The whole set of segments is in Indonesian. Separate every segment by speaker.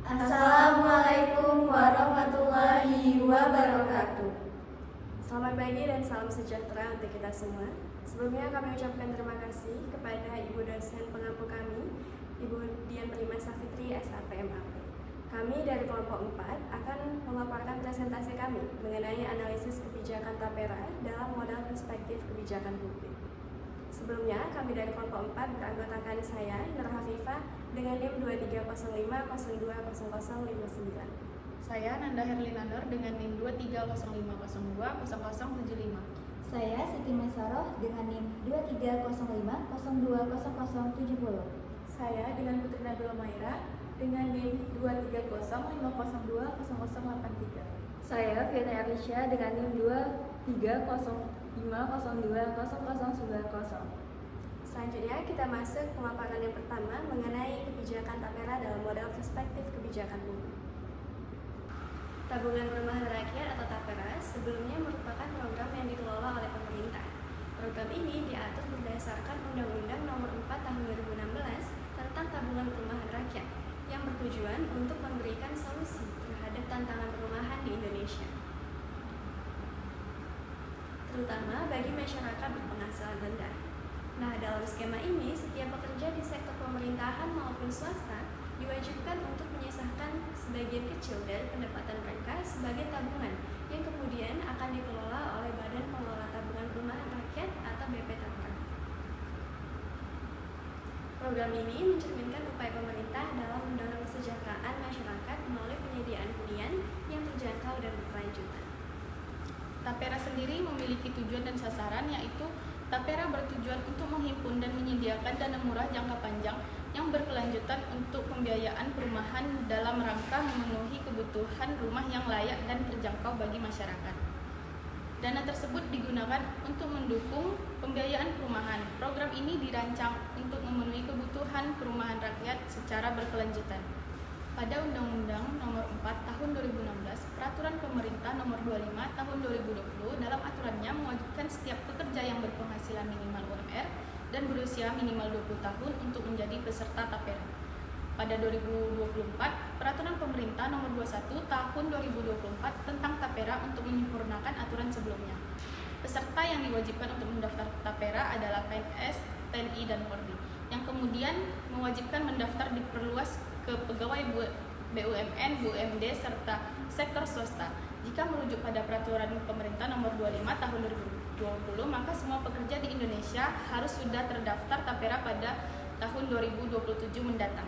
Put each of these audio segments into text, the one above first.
Speaker 1: Assalamualaikum warahmatullahi wabarakatuh.
Speaker 2: Selamat pagi dan salam sejahtera untuk kita semua. Sebelumnya kami ucapkan terima kasih kepada Ibu dosen pengampu kami, Ibu Dian Prima Safitri, SAPMAP. Kami dari kelompok 4 akan memaparkan presentasi kami mengenai analisis kebijakan Tapera dalam modal perspektif kebijakan publik. Sebelumnya, kami dari kelompok 4 beranggotakan saya, Nur Hafifah, dengan NIM 2305020059.
Speaker 3: Saya Nanda Herlina Nur dengan NIM 2305020075.
Speaker 1: Saya Siti Mesaroh dengan NIM 2305020070.
Speaker 3: Saya dengan Putri Nabila Maira dengan NIM 2305020083.
Speaker 4: Saya Fiona Erlisha dengan NIM 2305020090.
Speaker 2: Selanjutnya kita masuk pemaparan yang pertama mengenai kebijakan Tapera dalam model perspektif kebijakan publik. Tabungan Perumahan Rakyat atau Tapera sebelumnya merupakan program yang dikelola oleh pemerintah. Program ini diatur berdasarkan Undang-Undang Nomor 4 Tahun 2016 tentang Tabungan Perumahan Rakyat yang bertujuan untuk memberikan solusi terhadap tantangan perumahan di Indonesia, terutama bagi masyarakat berpenghasilan rendah. Nah, dalam skema ini, setiap pekerja di sektor pemerintahan maupun swasta diwajibkan untuk menyisahkan sebagian kecil dari pendapatan mereka sebagai tabungan yang kemudian akan dikelola oleh Badan Pengelola Tabungan Perumahan Rakyat atau BP Tapera. Program ini mencerminkan upaya pemerintah dalam mendorong kesejahteraan masyarakat melalui penyediaan hunian yang terjangkau dan berkelanjutan.
Speaker 3: Tapera sendiri memiliki tujuan dan sasaran, yaitu Tapera bertujuan untuk menghimpun dan menyediakan dana murah jangka panjang yang berkelanjutan untuk pembiayaan perumahan dalam rangka memenuhi kebutuhan rumah yang layak dan terjangkau bagi masyarakat. Dana tersebut digunakan untuk mendukung pembiayaan perumahan. Program ini dirancang untuk memenuhi kebutuhan perumahan rakyat secara berkelanjutan. Pada Undang-Undang Nomor 4 Tahun 2016, Peraturan Pemerintah Nomor 25 Tahun 2020 dalam aturannya mewajibkan setiap pekerja yang berpenghasilan minimal UMR dan berusia minimal 20 tahun untuk menjadi peserta Tapera. Pada 2024, Peraturan Pemerintah Nomor 21 Tahun 2024 tentang Tapera untuk menyempurnakan aturan sebelumnya. Peserta yang diwajibkan untuk mendaftar Tapera adalah PNS, TNI, dan Polri, yang kemudian mewajibkan mendaftar diperluas ke pegawai BUMN, BUMD, serta sektor swasta. Jika merujuk pada Peraturan Pemerintah Nomor 25 Tahun 2020, maka semua pekerja di Indonesia harus sudah terdaftar Tapera pada tahun 2027 mendatang.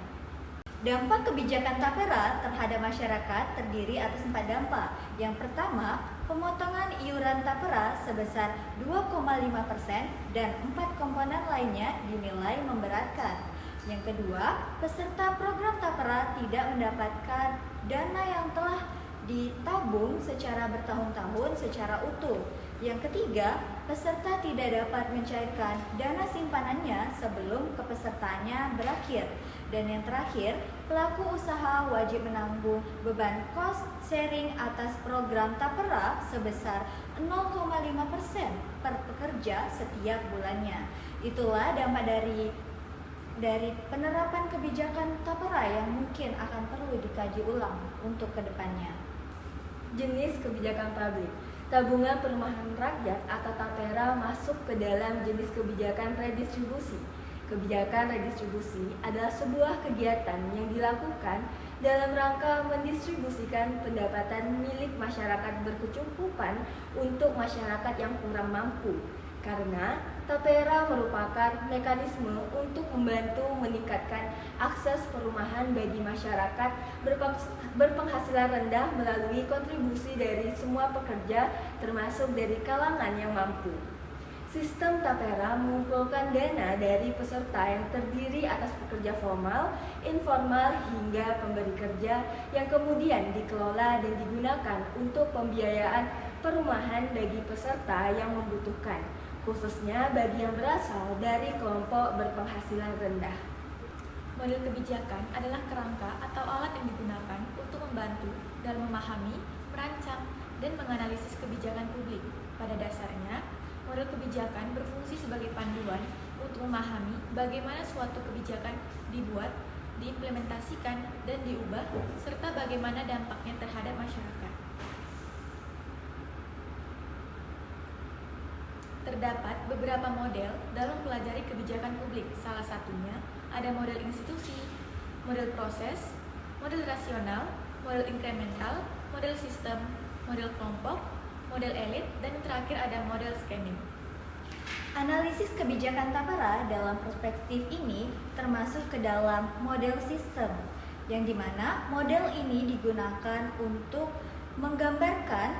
Speaker 1: Dampak kebijakan Tapera terhadap masyarakat terdiri atas 4 dampak. Yang pertama, pemotongan iuran Tapera sebesar 2,5% dan 4 komponen lainnya dinilai memberatkan. Yang kedua, peserta program Tapera tidak mendapatkan dana yang telah ditabung secara bertahun-tahun secara utuh. Yang ketiga, peserta tidak dapat mencairkan dana simpanannya sebelum kepesertaannya berakhir. Dan yang terakhir, pelaku usaha wajib menanggung beban cost sharing atas program Tapera sebesar 0,5% per pekerja setiap bulannya. Itulah dampak dari penerapan kebijakan Tapera yang mungkin akan perlu dikaji ulang untuk kedepannya.
Speaker 4: Jenis kebijakan publik. Tabungan Perumahan Rakyat atau Tapera masuk ke dalam jenis kebijakan redistribusi. Kebijakan redistribusi adalah sebuah kegiatan yang dilakukan dalam rangka mendistribusikan pendapatan milik masyarakat berkecukupan untuk masyarakat yang kurang mampu. Karena Tapera merupakan mekanisme untuk membantu meningkatkan akses perumahan bagi masyarakat berpenghasilan rendah melalui kontribusi dari semua pekerja termasuk dari kalangan yang mampu. Sistem Tapera mengumpulkan dana dari peserta yang terdiri atas pekerja formal, informal, hingga pemberi kerja yang kemudian dikelola dan digunakan untuk pembiayaan perumahan bagi peserta yang membutuhkan, khususnya bagi yang berasal dari kelompok berpenghasilan rendah.
Speaker 5: Model kebijakan adalah kerangka atau alat yang digunakan untuk membantu dalam memahami, merancang, dan menganalisis kebijakan publik. Pada dasarnya, model kebijakan berfungsi sebagai panduan untuk memahami bagaimana suatu kebijakan dibuat diimplementasikan, dan diubah, serta bagaimana dampaknya terhadap masyarakat. Terdapat beberapa model dalam pelajari kebijakan publik. Salah satunya ada model institusi, model proses, model rasional, model inkremental, model sistem, model kelompok, model elit, dan yang terakhir ada model scanning.
Speaker 1: Analisis kebijakan Tapera dalam perspektif ini termasuk ke dalam model sistem, yang dimana model ini digunakan untuk menggambarkan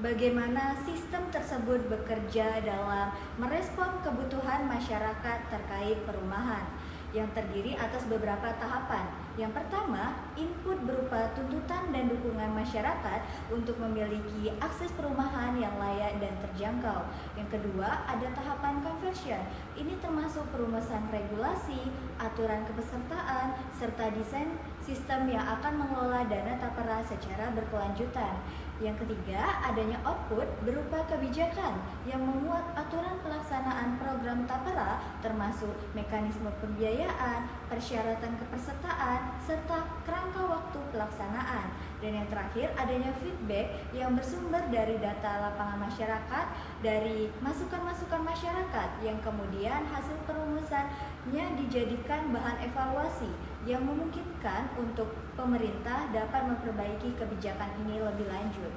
Speaker 1: bagaimana sistem tersebut bekerja dalam merespon kebutuhan masyarakat terkait perumahan, yang terdiri atas beberapa tahapan. Yang pertama, input berupa tuntutan dan dukungan masyarakat untuk memiliki akses perumahan yang layak dan terjangkau. Yang kedua, ada tahapan conversion. Ini termasuk perumusan regulasi, aturan kepesertaan, serta desain sistem yang akan mengelola dana Tapera secara berkelanjutan. Yang ketiga, adanya output berupa kebijakan yang memuat aturan pelaksanaan program Tapera termasuk mekanisme pembiayaan, persyaratan kepesertaan, serta kerangka waktu pelaksanaan. Dan yang terakhir, adanya feedback yang bersumber dari data lapangan masyarakat, dari masukan-masukan masyarakat yang kemudian hasil perumusannya dijadikan bahan evaluasi yang memungkinkan untuk pemerintah dapat memperbaiki kebijakan ini lebih lanjut.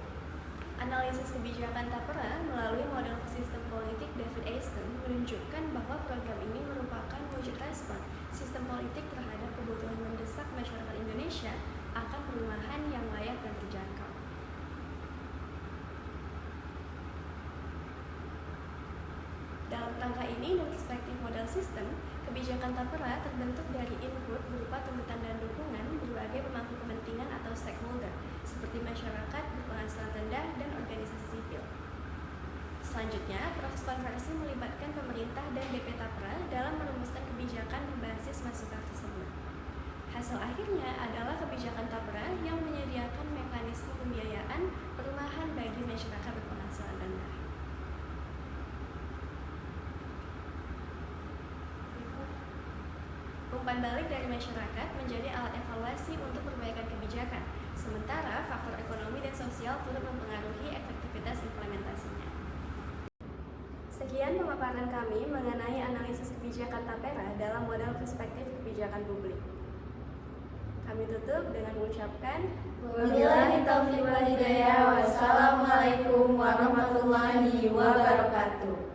Speaker 2: Analisis kebijakan Tapera melalui model sistem politik David Easton menunjukkan bahwa program ini merupakan wujud respon sistem politik terhadap kebutuhan mendesak masyarakat Indonesia akan perumahan yang layak dan terjangkau. Dalam rangka ini, dari perspektif model sistem, kebijakan Tapera terbentuk dari input berupa tuntutan dan dukungan berbagai pemangku kepentingan atau stakeholder, seperti masyarakat berpenghasilan rendah dan organisasi sipil. Selanjutnya, proses konversi melibatkan pemerintah dan BP Tapera dalam merumuskan kebijakan berbasis masukan tersebut. Hasil akhirnya adalah kebijakan Tapera yang menyediakan mekanisme pembiayaan perumahan bagi masyarakat berpenghasilan rendah. Umpan balik dari masyarakat menjadi alat evaluasi untuk perbaikan kebijakan, sementara faktor ekonomi dan sosial turut mempengaruhi efektivitas implementasinya. Sekian pemaparan kami mengenai analisis kebijakan Tapera dalam model perspektif kebijakan publik. Kami tutup dengan mengucapkan
Speaker 1: Wabillahi taufiq wal hidayah. Wassalamualaikum warahmatullahi wabarakatuh.